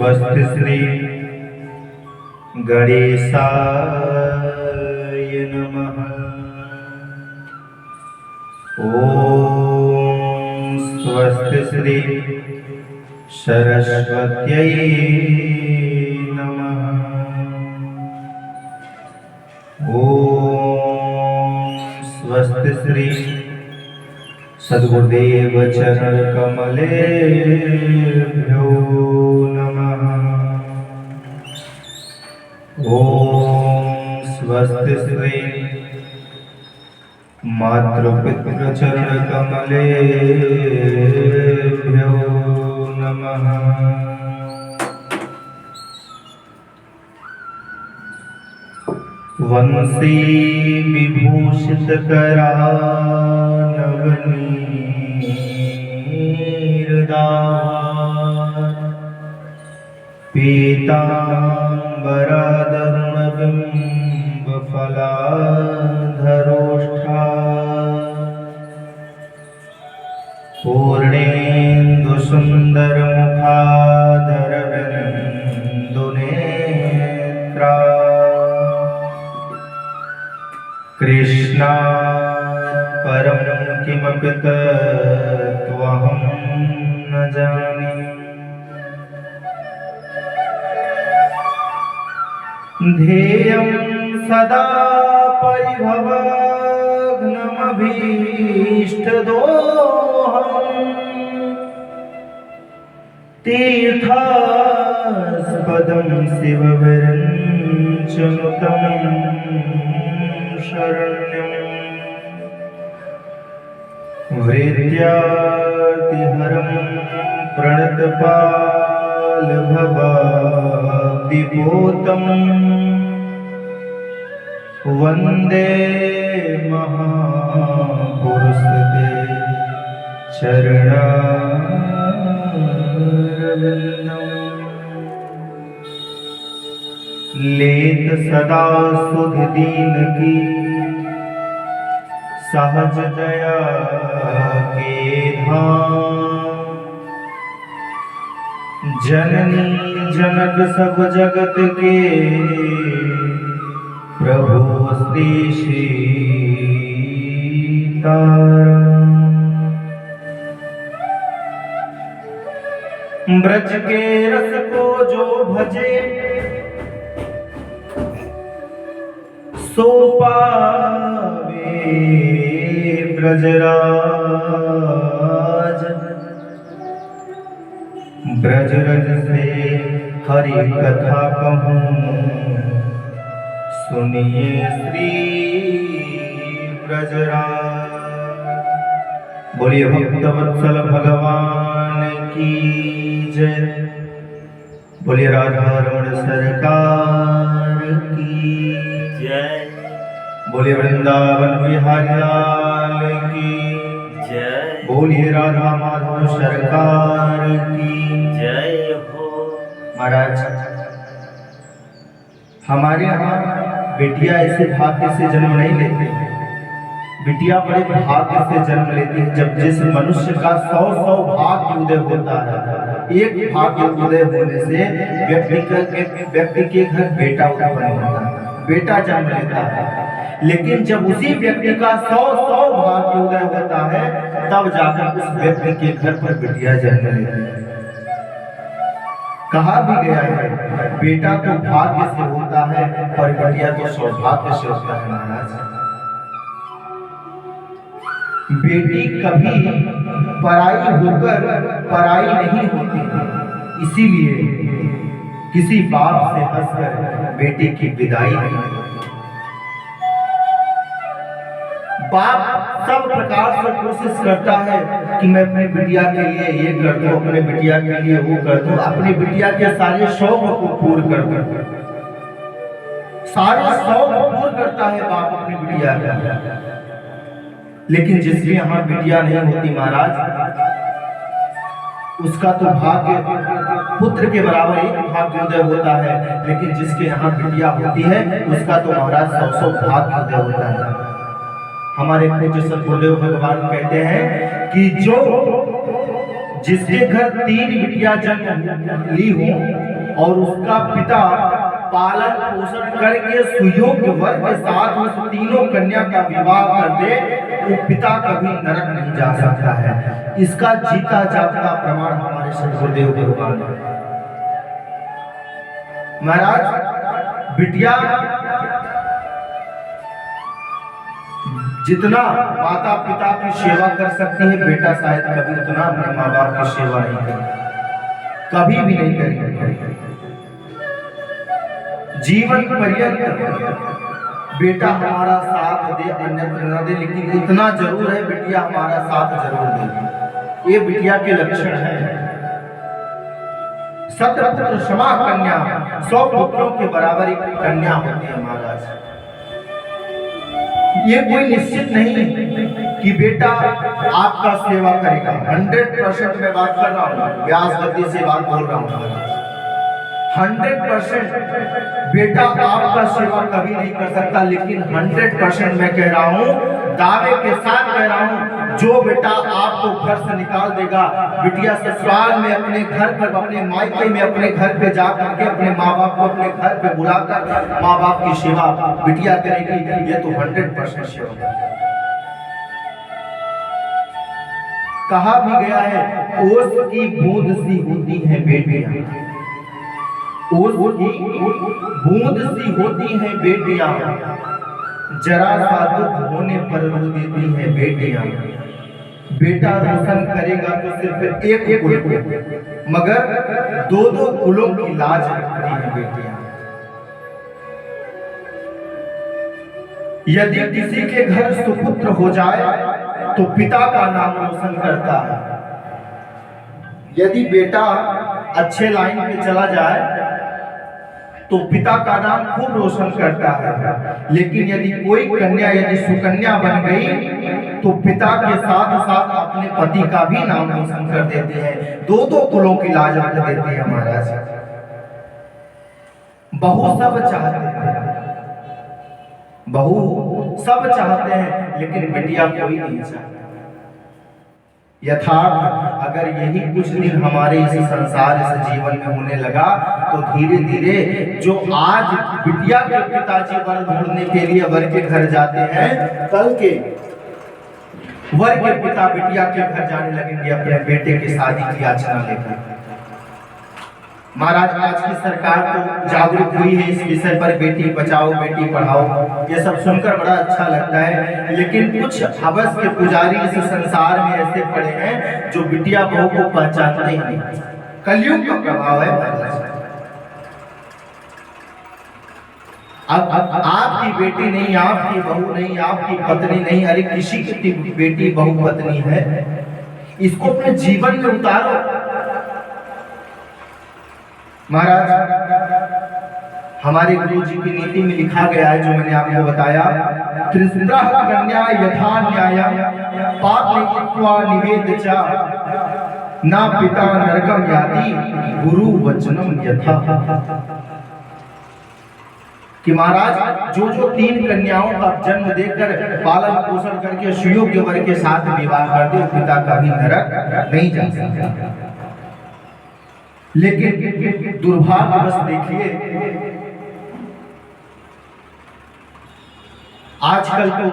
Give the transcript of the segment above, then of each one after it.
स्वस्ति श्री गणेशाय नमः। ओम स्वस्ति श्री सरस्वत्यै नमः। ओम स्वस्ति श्री सद्गुरुदेव चरण कमलेभ्यो नमः। ओम स्वस्ति श्री मातृपितृ चरण कमलेभ्यो नमः। वंशी विभूषित करानवनीरदार पीताम्बरादरुणबिम्ब फलाधरोष्ठा पूर्णेन्दु सुंदर मुखाधरबिन्दुनेत्रा कृष्णात् परं किमपि तत्त्वहं न जाने। ध्येयं सदा परिभवग्नमभीष्टदोहम् तीर्थास्पदं शिवविरञ्चनुतं शरण्यम्। हृद्यार्तिहरं प्रणतपालभवाब्धिपोतम् वन्दे महापुरुषते चरणारविन्दम्। लेत सदा सुध दीन की सहज दया के धाम। जननी जनक सब जगत के प्रभु श्री सीताराम। ब्रज के रस को जो भजे सो पावे ब्रजराज। ब्रजरज से हरि कथा कहूँ सुनिए श्री ब्रजराज। बोलिए भक्तवत्सल भगवान की जय। बोलिए राधा रमण सरकार की जय। बोलिए वृंदावन बिहारी लाल की जय। बोलिए राधा माधव सरकार की जय हो। महाराज, हमारे यहाँ बेटियां ऐसे भाग्य से जन्म नहीं लेती। बिटिया बड़े भाग्य से जन्म लेती है। जब जिस मनुष्य का 100 भाग्य उदय होता है, एक भाग्य उदय होने से व्यक्ति के घर बेटा उत्पन्न होता है, बेटा जन्म लेता है। लेकिन जब उसी व्यक्ति का 100 भाग्य उदय होता है, तब जाकर उस व्यक्ति के घर पर बिटिया जन्म लेती है। कहा भी गया है, बेटा तो भाग्य से होता है पर बिटिया तो सौभाग्य से होता है। महाराज, बेटी कभी पराई होकर पराई नहीं होती। इसीलिए किसी बाप से हंसकर बेटी की विदाई नहीं होती। बाप सब प्रकार से कोशिश करता है कि मैं अपनी बिटिया के लिए ये कर दूं, अपने बिटिया के लिए वो कर दूं, अपनी बिटिया के सारे शौक को पूर्ण कर दूं। सारे शौक पूर्ण करता है बाप अपनी बिटिया का। लेकिन जिसके यहाँ बिटिया नहीं होती महाराज, उसका तो भाग्य पुत्र के बराबर एक भाग्य उदय होता है। लेकिन जिसके यहाँ बिटिया होती है, उसका तो महाराज 100 भाग्य उदय होता है। हमारे पूज्य सद्गुरुदेव भगवान कहते हैं कि जो जिसके घर 3 बिटिया जन्म ली हो और उसका पिता पालन पोषण करके सुयोग्य वर के साथ उस तीनों कन्या का विवाह कर दे, वो पिता कभी नरक नहीं जा सकता है। इसका जीता जागता प्रमाण हमारे सदगुरुदेव भगवान है। महाराज, बिटिया जितना माता पिता की सेवा कर सकती है, बेटा शायद कभी उतना अपने माँ बाप की सेवा नहीं करेगा, कभी भी नहीं करेगा। जीवन पर्यंत बेटा हमारा साथ दे अन्यत्र न दे, लेकिन इतना जरूर है बिटिया हमारा साथ जरूर दे। ये बिटिया के लक्षण है। सतपुत्र क्षमा कन्या, 100 पुत्रों के बराबर एक कन्या होती है महाराज। ये कोई निश्चित नहीं कि बेटा आपका सेवा करेगा। 100% मैं बात कर रहा हूँ, व्यास गति से बात बोल रहा हूँ। 100% बेटा आपका सेवा कभी नहीं कर सकता, लेकिन 100% मैं कह रहा हूँ, दावे के साथ कह रहा हूँ, जो बेटा आपको घर से निकाल देगा, बिटिया ससुराल में अपने घर पर, अपने मायके में अपने घर पे जा करके अपने माँ बाप को अपने घर पे बुलाकर माँ बाप की सेवा बिटिया करेगी, ये तो 100% सेवा। कहा भी गया है, ओस की बूंद सी होती है बेटियां, ओस की बूंद सी होती है बेटियां, जरा सा दुख होने पर रो देती है बेटियां। बेटा रोशन करेगा तो सिर्फ एक कुल को, मगर 2-2 कुलों की लाज रखती है बेटियां। यदि किसी के घर सुपुत्र हो जाए तो पिता का नाम रोशन करता है। यदि बेटा अच्छे लाइन पे चला जाए तो पिता का नाम खूब रोशन करता है, लेकिन यदि कोई कन्या यदि सुकन्या बन गई तो पिता के साथ साथ अपने पति का भी नाम रोशन कर देते हैं, 2-2 कुलों की लाज रख देते हैं महाराज। बहू सब चाहते हैं, बहू सब चाहते हैं, लेकिन बिटिया कोई नहीं चाहता। यथार्थ अगर यही कुछ दिन हमारे इस संसार इस जीवन में होने लगा तो धीरे धीरे जो आज बिटिया के पिताजी वर ढूंढने के लिए वर के घर जाते हैं, कल के वर के पिता बिटिया के घर जाने लगेंगे अपने बेटे की शादी की याचना लेकर। महाराज, आज की सरकार तो जागरूक हुई है इस विषय पर, बेटी बचाओ बेटी पढ़ाओ, ये सब सुनकर बड़ा अच्छा लगता है, लेकिन कुछ हवस के पुजारी इस संसार में ऐसे पड़े हैं जो बिटिया बहू को पहचानते ही नहीं। कलयुग का प्रभाव है महाराज। अब आपकी बेटी नहीं, आपकी बहू नहीं, आपकी पत्नी नहीं, अरे किसी की बेटी बहू पत्नी है, इसको अपने जीवन में उतारो। महाराज, हमारे गुरु जी की नीति में लिखा गया है, जो मैंने आपको बताया, त्रिस्रा कन्या यथा न्याय पापयित्वा निवेद्य च ना पिता नरकम याति गुरु वचनम यथा। कि महाराज जो 3 कन्याओं का जन्म देकर पालन पोषण करके सुयोग्य वर के साथ विवाह कर दे, पिता कभी नरक नहीं जा सकता। लेकिन दुर्भाग्यवश देखिए, आजकल तो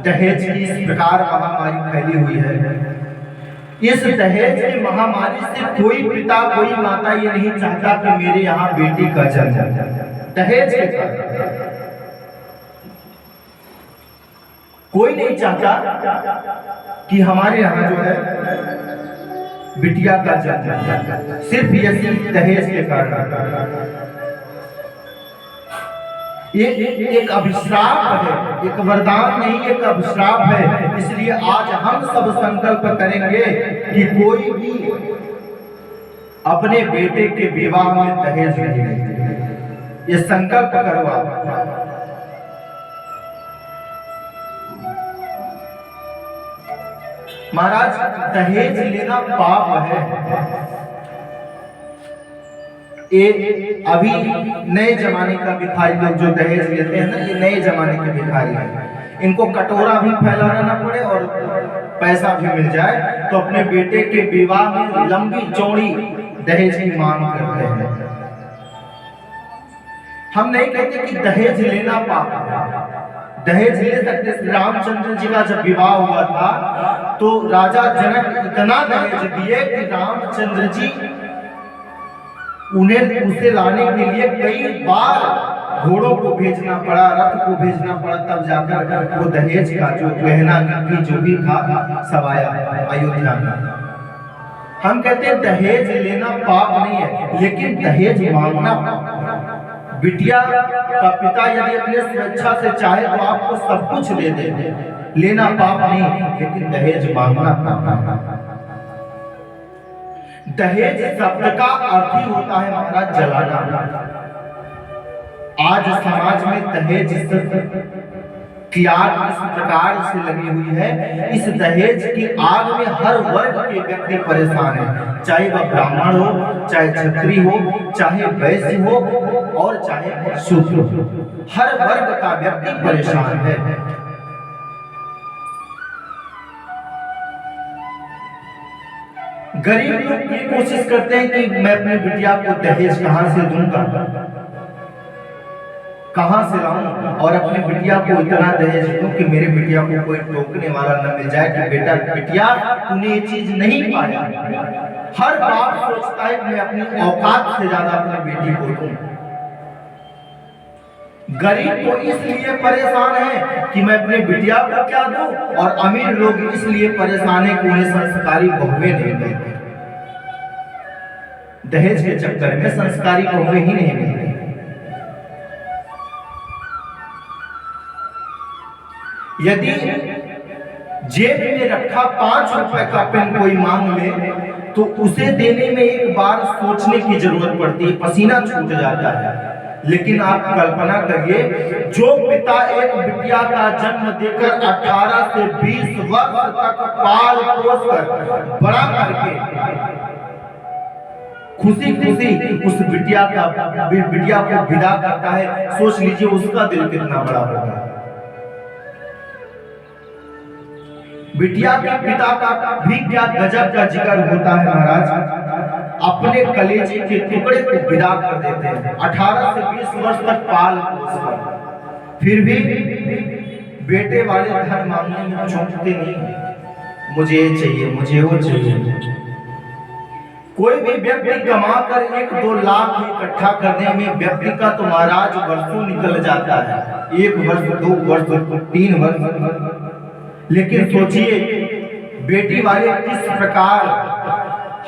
दहेज की इस प्रकार महामारी फैली हुई है। इस दहेज की महामारी से कोई पिता कोई माता ये नहीं चाहता कि मेरे यहाँ बेटी का जन्म दहेज के कारण। कोई नहीं चाहता कि हमारे यहाँ जो है बिटिया का जन्म सिर्फ यही दहेज के कारण। ये एक अभिश्राप है, एक वरदान नहीं, एक अभिश्राप है। इसलिए आज हम सब संकल्प करेंगे कि कोई भी अपने बेटे के विवाह में दहेज नहीं लेते। ये संकल्प करो आप। महाराज, दहेज लेना पाप है। ये अभी नए जमाने का भिखारी लोग जो दहेज लेते हैं ना, ये नए जमाने के भिखारी हैं। इनको कटोरा भी फैलाना ना पड़े और पैसा भी मिल जाए तो अपने बेटे के विवाह में लंबी चौड़ी दहेज की मांग करते हैं। हम नहीं कहते कि दहेज लेना पाप है, दहेज ले सकते। श्री रामचंद्र जी का जब विवाह हुआ था तो राजा जनक इतना दहेज दिए कि रामचंद्र जी उन्हें उसे लाने के लिए कई बार घोड़ों को भेजना पड़ा, रथ को भेजना पड़ा, तब जाकर वो दहेज का जो गहना की जो भी था सब आया अयोध्या में। हम कहते हैं दहेज लेना पाप नहीं है, लेकिन दहेज मांगना पाप है। बिटिया का पिता यदि अपने स्वेच्छा से चाहे तो आपको सब कुछ दे दे, लेना पाप नहीं, लेकिन दहेज मांगना पाप है। दहेज शब्द का अर्थ ही होता है महाराज जलाना। आज समाज में दहेज की आग इस प्रकार से लगी हुई है, इस दहेज की आग में हर वर्ग के व्यक्ति परेशान है, चाहे वह ब्राह्मण हो, चाहे क्षत्रिय हो, चाहे वैश्य हो और चाहे शूद्र हो, हर वर्ग का व्यक्ति परेशान है। गरीब लोग ये कोशिश करते हैं कि मैं अपनी बिटिया को दहेज कहां से दूंगा, कहां से लाऊं, और अपनी बिटिया को इतना दहेज दूं कि मेरी बिटिया को कोई टोकने वाला न मिल जाए कि बेटा बिटिया तूने ये चीज नहीं पाया। हर बाप सोचता है कि मैं अपनी औकात से ज्यादा अपनी बेटी को दूं। गरीब तो इसलिए परेशान है कि मैं अपनी बिटिया को क्या दूं, और अमीर लोग इसलिए परेशान है कि उन्हें संस्कारी बहुएं नहीं मिलती। दहेज के चक्कर में संस्कारी बहुएं ही नहीं मिलती। यदि जेब में रखा 5 रुपए का पेन कोई मांग ले तो उसे देने में एक बार सोचने की जरूरत पड़ती है, पसीना छूट जाता है। लेकिन आप कल्पना करिए, जो पिता एक बिटिया का जन्म देकर 18 से 20 वर्ष तक पाल पोस कर बड़ा करके खुशी खुशी उस बिटिया को विदा करता है, सोच लीजिए उसका दिल कितना बड़ा होगा। बिटिया के पिता का भी क्या गजब का जिक्र होता है महाराज, अपने कलेजे के टुकड़े को विदा कर देते हैं, 18 से 20 वर्ष तक पाल पोस कर, फिर भी बेटे वाले धन मांगने में चूकते नहीं, मुझे ये चाहिए, मुझे वो चाहिए। कोई भी व्यक्ति कमा कर 1-2 लाख इकट्ठा करने में व्यक्ति का तो महाराज वर्षों निकल जाता है, 1 वर्ष, 2 वर्ष, 3 वर्ष। लेकिन सोचिए बेटी वाले किस प्रकार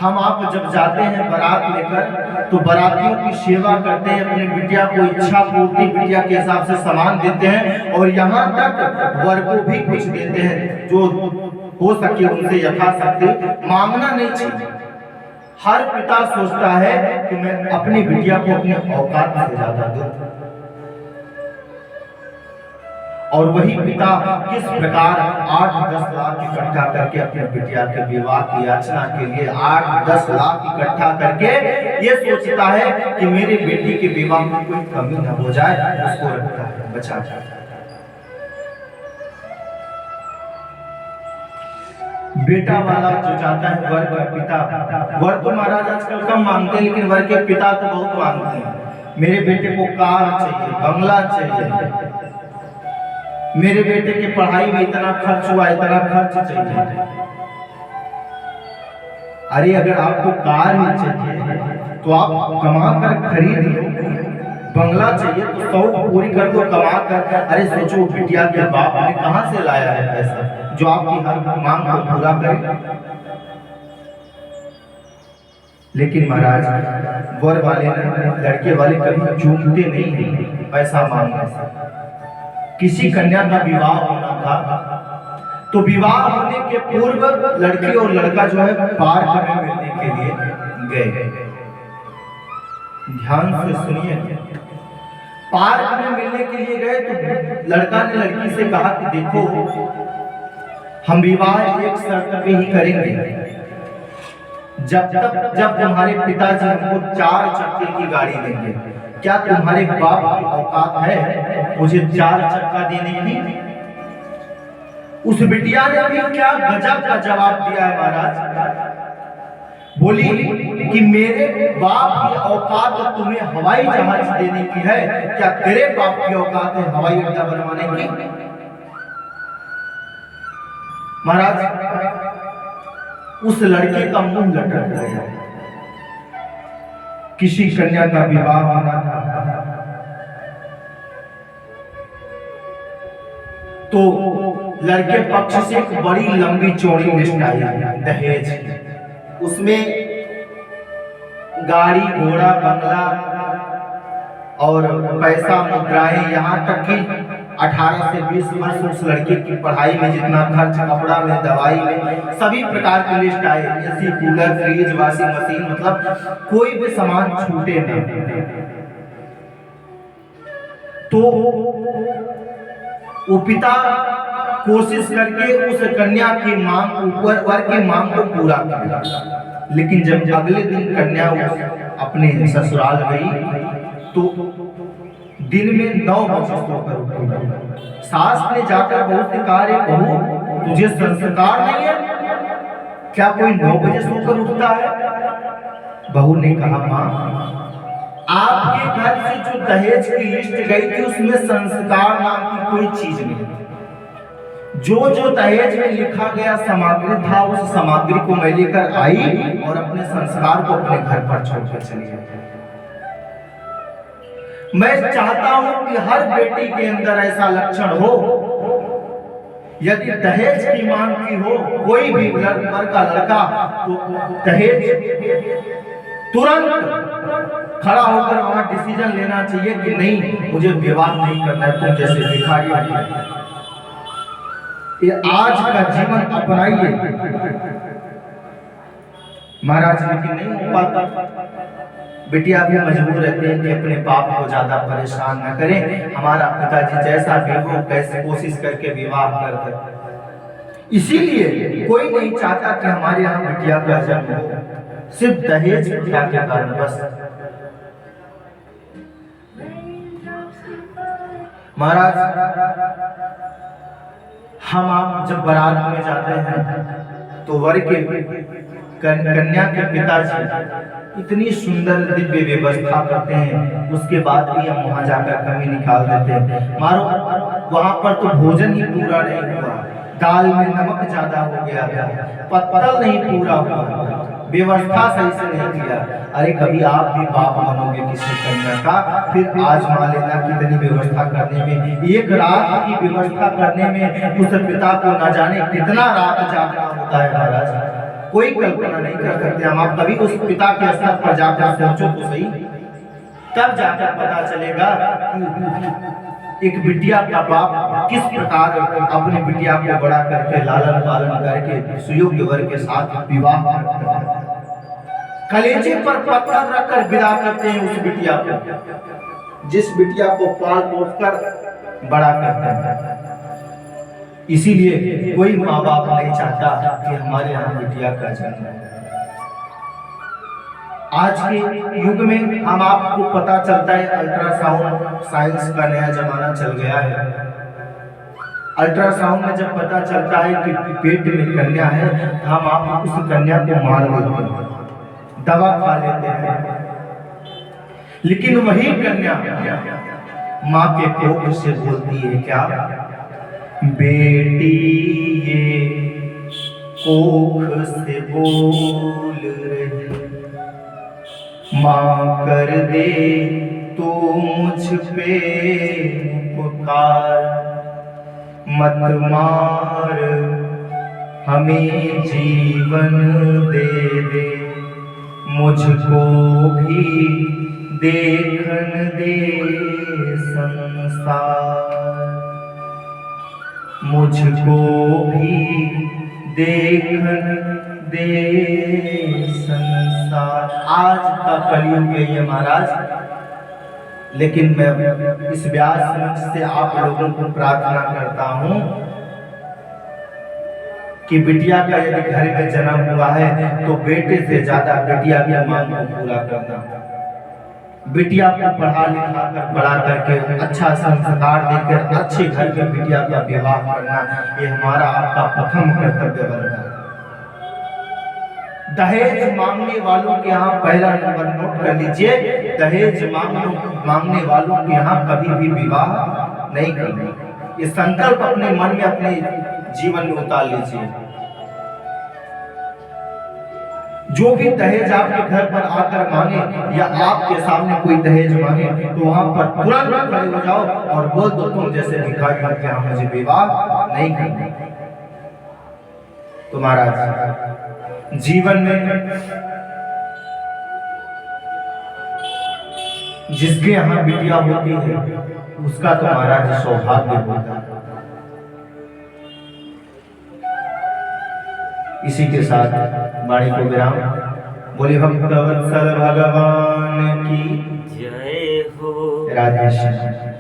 हम आप जब जाते हैं बारात लेकर तो बारातियों की सेवा करते हैं, अपनी बिटिया को इच्छा पूर्ति बिटिया के हिसाब से सामान देते हैं, और यहाँ तक वर को भी कुछ देते हैं जो हो सके उनसे यथाशक्ति। मांगना नहीं चाहिए। हर पिता सोचता है कि मैं अपनी बिटिया को अपनी औकात से ज्यादा दूं, और वही पिता किस प्रकार 8-10 लाख इकट्ठा करके अपने बिटिया के विवाह की याचना के लिए 8-10 लाख इकट्ठा करके ये सोचता है कि मेरी बेटी के विवाह में कोई कमी न हो जाए, उसको रखता है, बचाता है। बेटा वाला जो चाहता है वर का पिता, वर तो महाराज आजकल कम मांगते हैं, लेकिन वर के पिता तो बहुत मांगते हैं। मेरे बेटे को कार चाहिए, बंगला चाहिए, मेरे बेटे के पढ़ाई में इतना खर्च हुआ, इतना खर्च चाहिए। अरे अगर आपको कार नहीं चाहिए तो आप कमा कर खरीद लो, बंगला चाहिए तो 100 पूरी कर दो कमा कर। अरे सोचो बिटिया के बाप ने कहां से लाया है पैसा जो आपकी हर मांग को पूरा करे। लेकिन महाराज वर वाले लड़के वाले कभी चूकते नहीं है पैसा मांगने से। किसी कन्या का विवाह होना था तो विवाह होने के पूर्व लड़की और लड़का जो है पार्क में मिलने के लिए गए। ध्यान से सुनिए, पार्क में मिलने के लिए गए तो लड़का ने लड़की से कहा कि देखो हम विवाह एक शर्त पे ही करेंगे, जब तुम्हारे पिताजी हमको 4 चक्के की गाड़ी देंगे। क्या तुम्हारे बाप की औकात है मुझे 4 चक्का देने की? उस बिटिया ने भी क्या गजब का जवाब दिया है महाराज। बोली कि मेरे बाप की औकात तुम्हें हवाई जहाज देने की है, क्या तेरे बाप की औकात है हवाई अड्डा बनवाने की? महाराज उस लड़के का मुंह लटक गया। किसी कन्या का विवाह होना था, तो लड़के पक्ष से एक बड़ी लंबी चौड़ी लिस्ट आई दहेज। उसमें गाड़ी घोड़ा बंगला और पैसा मुद्राएं, यहाँ तक कि 18 से 20 वर्ष उस लड़के की पढ़ाई में जितना खर्च, कपड़ा में, दवाई में, सभी प्रकार की लिस्ट आई। AC, cooler, fridge, washing machine, मतलब कोई भी सामान छूटे नहीं। तो वो पिता कोशिश करके उस कन्या की मांग, वर की मांग को पूरा किया। लेकिन जब अगले दिन कन्या अपने ससुराल गई तो दिन में 9 बजे सोकर उठी। सास ने जाकर बहू से कहा, रे बहू तुझे संस्कार नहीं है क्या, कोई 9 बजे सोकर उठता है? बहू ने कहा, माँ आपके घर से जो दहेज की लिस्ट गई थी उसमें संस्कार नाम की कोई चीज नहीं। जो दहेज में लिखा गया सामग्री था उस सामग्री को मैं लेकर आई और अपने संस्कार को अपने घर पर छोड़कर चली गई। मैं चाहता हूं कि हर बेटी के अंदर ऐसा लक्षण हो, यदि दहेज की मांग की हो कोई भी लड़का लड़का, तो दहेज तुरंत खड़ा होकर वहां डिसीजन लेना चाहिए कि नहीं, मुझे विवाह नहीं करना है, तुम जैसे भिखारी है। ये आज का जीवन अपनाइए महाराज, लेकिन नहीं हो पाता। बेटियां भी मजबूर रहते हैं कि अपने बाप को ज्यादा परेशान न करें, हमारा पिताजी जैसा भी हो कैसे कोशिश करके विवाह कर दे। इसीलिए कोई नहीं चाहता कि हमारे यहाँ बिटिया का जन्म हो, सिर्फ दहेज बिटिया के कारण बस। महाराज हम आप जब बारात में जाते हैं तो वर के कन्या के पिताजी इतनी सुंदर दिव्य व्यवस्था करते हैं, उसके बाद भी हम वहां जाकर कमी निकाल देते हैं। मारो वहां पर तो भोजन ही पूरा नहीं हुआ, दाल में नमक ज्यादा हो गया था, पत्तल नहीं पूरा हुआ, व्यवस्था सही से नहीं किया। अरे कभी आप भी बाप बनोगे किसी कन्या का, फिर आजमा लेना कितनी व्यवस्था करने में, एक रात की व्यवस्था करने में उस पिता को न जाने कितना रात जागना होता है महाराज, कोई कल्पना नहीं कर सकते हम। आप कभी उस पिता के स्तर पर जाकर सोचो तो सही, तब जाकर पता चलेगा कि एक बिटिया का बाप किस प्रकार अपनी बिटिया को बड़ा करके लालन पालन करके सुयोग्य वर के साथ विवाह करते हैं, कलेजे पर पत्थर रखकर विदा करते हैं उस बिटिया को, जिस बिटिया को पाल पोस कर बड़ा करते हैं। इसीलिए कोई माँ बाप नहीं चाहता कि हमारे यहाँ बिटिया का जन्म हो। आज के युग में हम आपको पता चलता है अल्ट्रासाउंड, साइंस का नया जमाना चल गया है। अल्ट्रासाउंड में जब पता चलता है कि पेट में कन्या है, हम आप उस कन्या को मार देते हैं, दवा खा लेते हैं। लेकिन वही कन्या माँ के कोख से बोलती है क्या, बेटी ये कोख से बोल रही, माँ कर दे तू मुझ पे उपकार, मत मार हमें जीवन दे दे, मुझको भी देखन दे संसार, मुझको भी देखन दे संसार। आज का कलयुग है ये महाराज, लेकिन मैं इस व्यास मंच से आप लोगों को प्रार्थना करता हूं कि बिटिया का यदि घर में जन्म हुआ है तो बेटे से ज्यादा बिटिया की मांग को पूरा करना, बिटिया को पढ़ा लिखा कर बड़ा करके अच्छा संस्कार देकर अच्छे घर में बिटिया का विवाह करना, ये हमारा आपका प्रथम कर्तव्य बनता है। दहेज मांगने वालों के यहाँ पहला नंबर नोट कर लीजिए, दहेज मांगने वालों के यहाँ कभी भी विवाह नहीं करना। ये संकल्प अपने मन में, अपने जीवन में उतार लीजिए। जो भी दहेज आपके घर पर आकर मांगे या आपके सामने कोई दहेज मांगे तो वहां पर तुरंत खड़े हो जाओ और बोल दो, तुम जैसे भिखारी करके हम मुझे विवाह नहीं करना। तो महाराज जीवन में जिसके यहाँ बिटिया होती है उसका तो महाराज सौभाग्य होता है। इसी के साथ वाणी को विराम। बोले भक्तवत्सल भगवान की जय हो। राधे श्याम।